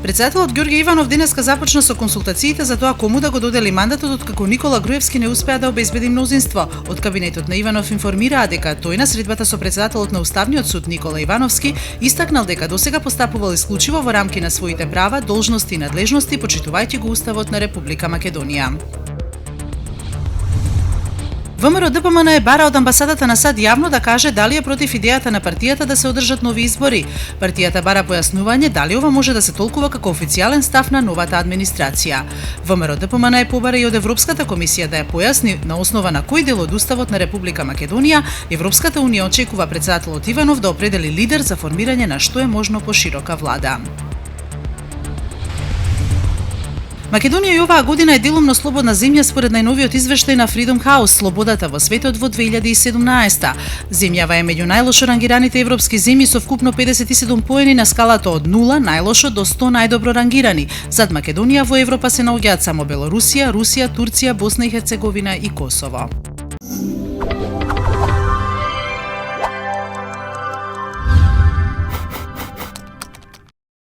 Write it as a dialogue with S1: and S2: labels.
S1: Председателот Ѓорѓе Иванов денеска започна со консултациите за тоа кому да го додели мандатот откако Никола Груевски не успеа да обезбеди мнозинство. Од кабинетот на Иванов информираа дека тој на средбата со председателот на Уставниот суд Никола Ивановски истакнал дека досега постапувал исклучиво во рамки на своите права, должности и надлежности, почитувајќи го Уставот на Република Македонија. ВМРО ДПМН бара од амбасадата на САД јавно да каже дали е против идејата на партијата да се одржат нови избори. Партијата бара појаснување дали ова може да се толкува како официјален став на новата администрација. ВМРО ДПМН побара и од Европската комисија да ја појасни на основа на кој дел од Уставот на Република Македонија Европската унија очекува председателот Иванов да определи лидер за формирање на што е можно поширока влада. Македонија и оваа година е делумно слободна земја според најновиот извештај на Freedom House Слободата во светот во 2017. Земјава е меѓу најлошо рангираните европски земји со вкупно 57 поени на скалата од 0 најлошо до 100 најдобро рангирани. Зад Македонија во Европа се наоѓаат само Белорусија, Русија, Турција, Босна и Херцеговина и Косово.